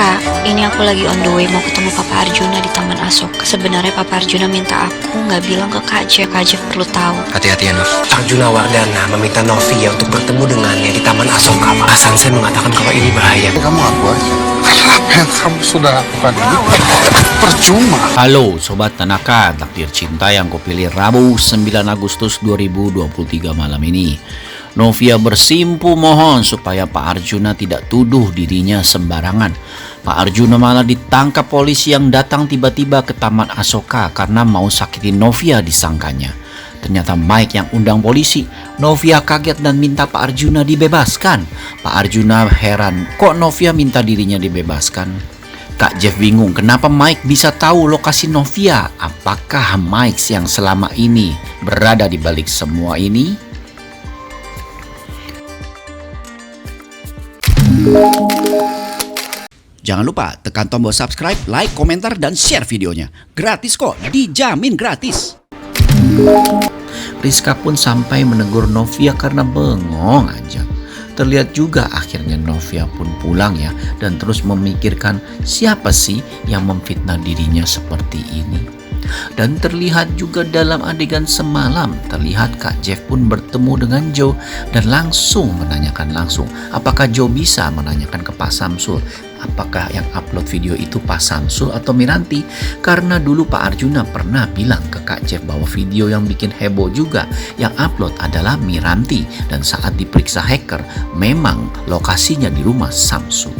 Kak, ini aku lagi on the way mau ketemu Papa Arjuna di Taman Asoka. Sebenarnya Papa Arjuna minta aku nggak bilang ke Kak Jeff. Kak Jeff perlu tahu. Hati-hati ya, Nov. Arjuna Wardana meminta Novia untuk bertemu dengannya di Taman Asoka. Pak Sansen mengatakan kalau ini bahaya. Kamu aku aja. Apa yang kamu sudah lakukan ini percuma. Halo Sobat Tanaka, takdir cinta yang kupilih Rabu 9 Agustus 2023 malam ini. Novia bersimpu mohon supaya Pak Arjuna tidak tuduh dirinya sembarangan. Pak Arjuna malah ditangkap polisi yang datang tiba-tiba ke Taman Asoka karena mau sakitin Novia disangkanya. Ternyata Mike yang undang polisi. Novia kaget dan minta Pak Arjuna dibebaskan. Pak Arjuna heran, kok Novia minta dirinya dibebaskan? Kak Jeff bingung kenapa Mike bisa tahu lokasi Novia. Apakah Mike yang selama ini berada di balik semua ini? Jangan lupa tekan tombol subscribe, like, komentar, dan share videonya. Gratis kok, dijamin gratis. Rizka pun sampai menegur Novia karena bengong aja. Terlihat juga akhirnya Novia pun pulang ya, dan terus memikirkan siapa sih yang memfitnah dirinya seperti ini. Dan terlihat juga dalam adegan semalam, terlihat Kak Jeff pun bertemu dengan Joe dan langsung menanyakan apakah Joe bisa menanyakan ke Pak Samsul apakah yang upload video itu Pak Samsul atau Miranti, karena dulu Pak Arjuna pernah bilang ke Kak Jeff bahwa video yang bikin heboh juga yang upload adalah Miranti, dan saat diperiksa hacker memang lokasinya di rumah Samsul.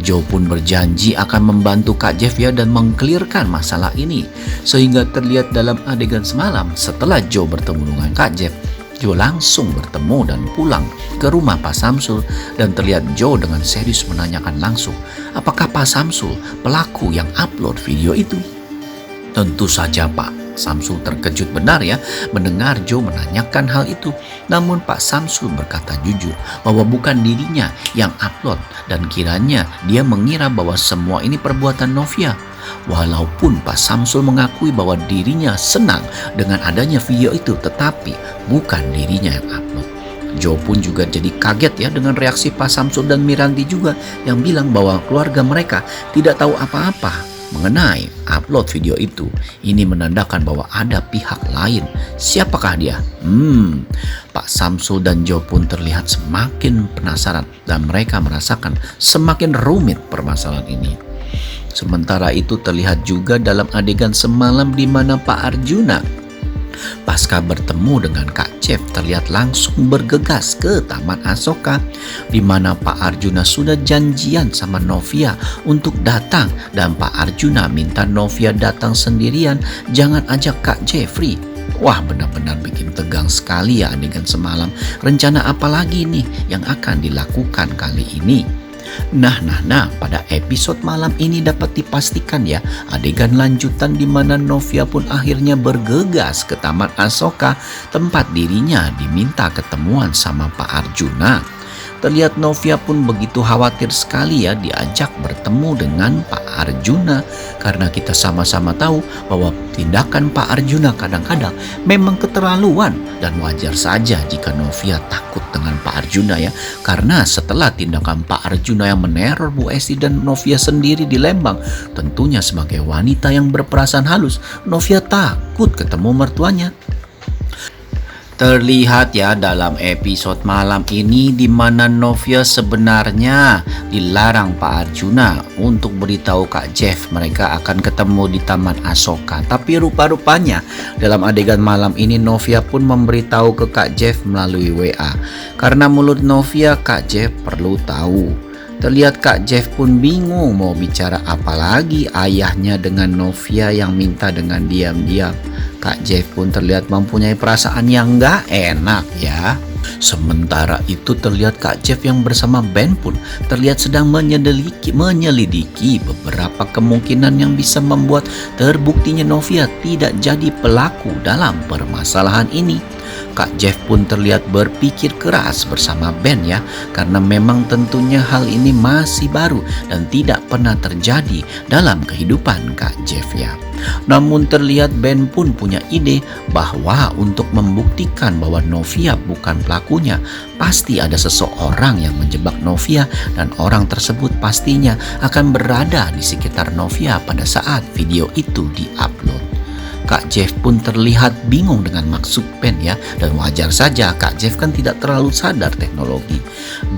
Joe pun berjanji akan membantu Kak Jeff ya dan mengklirkan masalah ini, sehingga terlihat dalam adegan semalam setelah Joe bertemu dengan Kak Jeff, Joe langsung bertemu dan pulang ke rumah Pak Samsul, dan terlihat Joe dengan serius menanyakan langsung apakah Pak Samsul pelaku yang upload video itu. Tentu saja Pak Samsul terkejut benar ya mendengar Joe menanyakan hal itu. Namun Pak Samsul berkata jujur bahwa bukan dirinya yang upload, dan kiranya dia mengira bahwa semua ini perbuatan Novia. Walaupun Pak Samsul mengakui bahwa dirinya senang dengan adanya video itu, tetapi bukan dirinya yang upload. Joe pun juga jadi kaget ya dengan reaksi Pak Samsul dan Miranti juga yang bilang bahwa keluarga mereka tidak tahu apa-apa mengenai upload video itu. Ini menandakan bahwa ada pihak lain. Siapakah dia? Pak Samsul dan Joe pun terlihat semakin penasaran dan mereka merasakan semakin rumit permasalahan ini. Sementara itu terlihat juga dalam adegan semalam di mana Pak Arjuna pasca bertemu dengan Kak Jeff terlihat langsung bergegas ke Taman Asoka, di mana Pak Arjuna sudah janjian sama Novia untuk datang, dan Pak Arjuna minta Novia datang sendirian, jangan ajak Kak Jeffrey. Wah, benar-benar bikin tegang sekali ya adegan semalam. Rencana apa lagi nih yang akan dilakukan kali ini? Nah, pada episode malam ini dapat dipastikan ya adegan lanjutan di mana Novia pun akhirnya bergegas ke Taman Asoka, tempat dirinya diminta ketemuan sama Pak Arjuna. Terlihat Novia pun begitu khawatir sekali ya diajak bertemu dengan Pak Arjuna, karena kita sama-sama tahu bahwa tindakan Pak Arjuna kadang-kadang memang keterlaluan, dan wajar saja jika Novia takut dengan Pak Arjuna ya, karena setelah tindakan Pak Arjuna yang meneror Bu Esti dan Novia sendiri di Lembang, tentunya sebagai wanita yang berperasaan halus, Novia takut ketemu mertuanya. Terlihat ya dalam episode malam ini di mana Novia sebenarnya dilarang Pak Arjuna untuk beritahu Kak Jeff mereka akan ketemu di Taman Asoka. Tapi rupa-rupanya dalam adegan malam ini Novia pun memberitahu ke Kak Jeff melalui WA. Karena mulut Novia, Kak Jeff perlu tahu. Terlihat Kak Jeff pun bingung mau bicara apa lagi ayahnya dengan Novia yang minta dengan diam-diam. Kak Jeff pun terlihat mempunyai perasaan yang gak enak ya. Sementara itu terlihat Kak Jeff yang bersama Ben pun terlihat sedang menyelidiki beberapa kemungkinan yang bisa membuat terbuktinya Novia tidak jadi pelaku dalam permasalahan ini. Kak Jeff pun terlihat berpikir keras bersama Ben ya, karena memang tentunya hal ini masih baru dan tidak pernah terjadi dalam kehidupan Kak Jeff ya. Namun terlihat Ben pun punya ide bahwa untuk membuktikan bahwa Novia bukan pelakunya, pasti ada seseorang yang menjebak Novia dan orang tersebut pastinya akan berada di sekitar Novia pada saat video itu diupload. Kak Jeff pun terlihat bingung dengan maksud Ben ya, dan wajar saja Kak Jeff kan tidak terlalu sadar teknologi.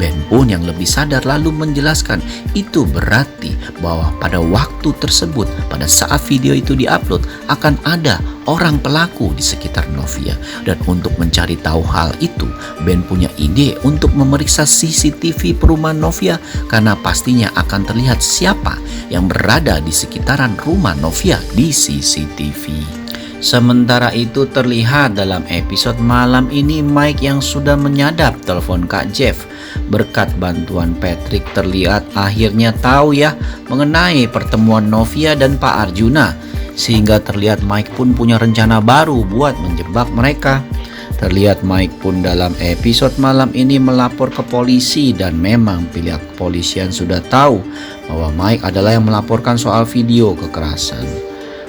Ben pun yang lebih sadar lalu menjelaskan itu berarti bahwa pada waktu tersebut, pada saat video itu diupload, akan ada orang pelaku di sekitar Novia. Dan untuk mencari tahu hal itu, Ben punya ide untuk memeriksa CCTV perumahan Novia, karena pastinya akan terlihat siapa yang berada di sekitaran rumah Novia di CCTV. Sementara itu terlihat dalam episode malam ini Mike yang sudah menyadap telepon Kak Jeff. Berkat bantuan Patrick terlihat akhirnya tahu ya mengenai pertemuan Novia dan Pak Arjuna. Sehingga terlihat Mike pun punya rencana baru buat menjebak mereka. Terlihat Mike pun dalam episode malam ini melapor ke polisi, dan memang pihak kepolisian sudah tahu bahwa Mike adalah yang melaporkan soal video kekerasan.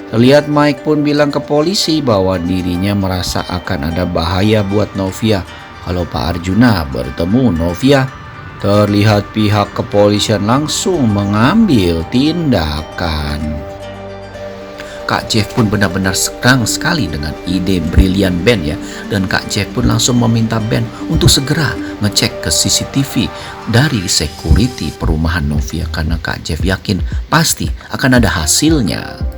Terlihat Mike pun bilang ke polisi bahwa dirinya merasa akan ada bahaya buat Novia kalau Pak Arjuna bertemu Novia. Terlihat pihak kepolisian langsung mengambil tindakan. Kak Jeff pun benar-benar senang sekali dengan ide brilian Ben ya, dan Kak Jeff pun langsung meminta Ben untuk segera ngecek ke CCTV dari security perumahan Novia, karena Kak Jeff yakin pasti akan ada hasilnya.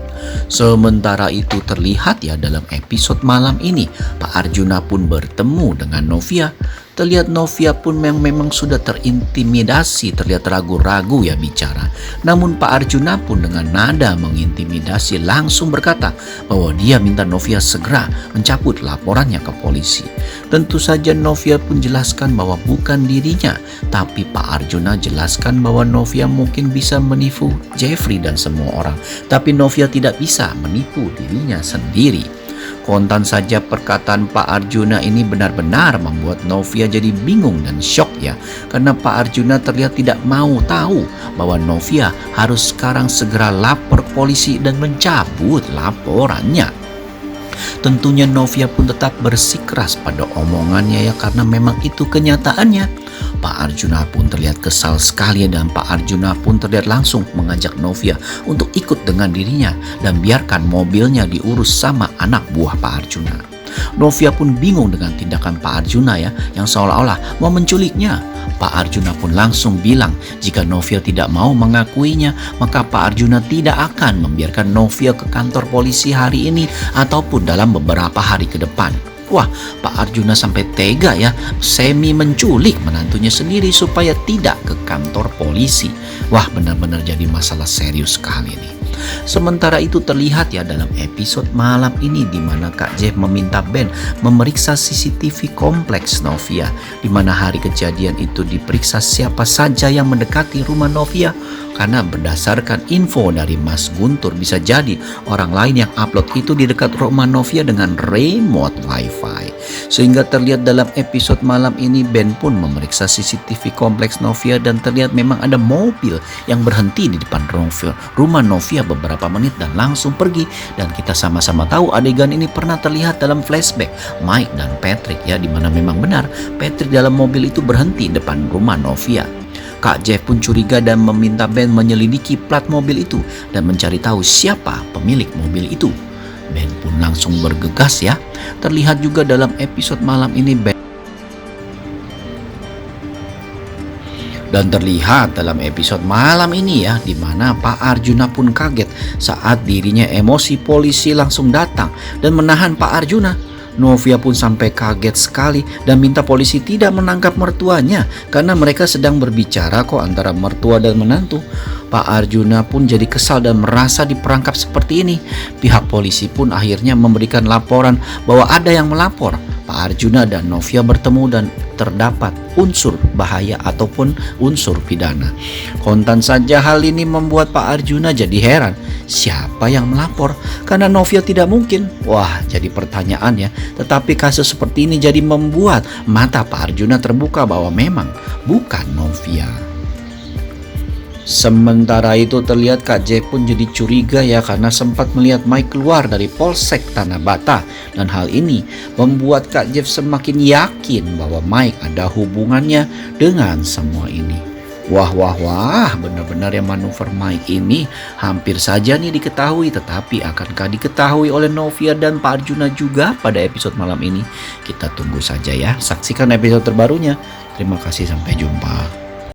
Sementara itu terlihat ya dalam episode malam ini Pak Arjuna pun bertemu dengan Novia. Terlihat Novia pun memang sudah terintimidasi, terlihat ragu-ragu ya bicara. Namun Pak Arjuna pun dengan nada mengintimidasi langsung berkata bahwa dia minta Novia segera mencabut laporannya ke polisi. Tentu saja Novia pun jelaskan bahwa bukan dirinya, tapi Pak Arjuna jelaskan bahwa Novia mungkin bisa menipu Jeffrey dan semua orang, tapi Novia tidak bisa menipu dirinya sendiri. Kontan saja perkataan Pak Arjuna ini benar-benar membuat Novia jadi bingung dan shock ya, karena Pak Arjuna terlihat tidak mau tahu bahwa Novia harus sekarang segera lapor polisi dan mencabut laporannya. Tentunya Novia pun tetap bersikeras pada omongannya ya, karena memang itu kenyataannya. Pak Arjuna pun terlihat kesal sekali, dan Pak Arjuna pun terlihat langsung mengajak Novia untuk ikut dengan dirinya dan biarkan mobilnya diurus sama anak buah Pak Arjuna. Novia pun bingung dengan tindakan Pak Arjuna ya, yang seolah-olah mau menculiknya. Pak Arjuna pun langsung bilang jika Novia tidak mau mengakuinya, maka Pak Arjuna tidak akan membiarkan Novia ke kantor polisi hari ini ataupun dalam beberapa hari ke depan. Wah, Pak Arjuna sampai tega ya, semi menculik menantunya sendiri supaya tidak ke kantor polisi. Wah, benar-benar jadi masalah serius sekali nih. Sementara itu terlihat ya dalam episode malam ini di mana Kak Jeff meminta Ben memeriksa CCTV kompleks Novia, di mana hari kejadian itu diperiksa siapa saja yang mendekati rumah Novia. Karena berdasarkan info dari Mas Guntur, bisa jadi orang lain yang upload itu di dekat rumah Novia dengan remote wifi. Sehingga terlihat dalam episode malam ini Ben pun memeriksa CCTV kompleks Novia, dan terlihat memang ada mobil yang berhenti di depan rumah Novia beberapa menit dan langsung pergi. Dan kita sama-sama tahu adegan ini pernah terlihat dalam flashback Mike dan Patrick ya, dimana memang benar Patrick dalam mobil itu berhenti depan rumah Novia. Kak Jeff pun curiga dan meminta Ben menyelidiki plat mobil itu dan mencari tahu siapa pemilik mobil itu. Ben pun langsung bergegas ya. Terlihat juga dalam episode malam ini Ben. Dan terlihat dalam episode malam ini ya, di mana Pak Arjuna pun kaget saat dirinya emosi polisi langsung datang dan menahan Pak Arjuna. Novia pun sampai kaget sekali dan minta polisi tidak menangkap mertuanya karena mereka sedang berbicara kok antara mertua dan menantu. Pak Arjuna pun jadi kesal dan merasa diperangkap seperti ini. Pihak polisi pun akhirnya memberikan laporan bahwa ada yang melapor Pak Arjuna dan Novia bertemu dan terdapat unsur bahaya ataupun unsur pidana. Kontan saja hal ini membuat Pak Arjuna jadi heran. Siapa yang melapor? Karena Novia tidak mungkin. Wah, jadi pertanyaan ya. Tetapi kasus seperti ini jadi membuat mata Pak Arjuna terbuka bahwa memang bukan Novia. Sementara itu terlihat Kak Jeff pun jadi curiga ya karena sempat melihat Mike keluar dari Polsek Tanah Bata, dan hal ini membuat Kak Jeff semakin yakin bahwa Mike ada hubungannya dengan semua ini. Wah, benar-benar ya manuver Mike ini hampir saja nih diketahui, tetapi akankah diketahui oleh Novia dan Pak Arjuna juga pada episode malam ini? Kita tunggu saja ya, saksikan episode terbarunya. Terima kasih, sampai jumpa.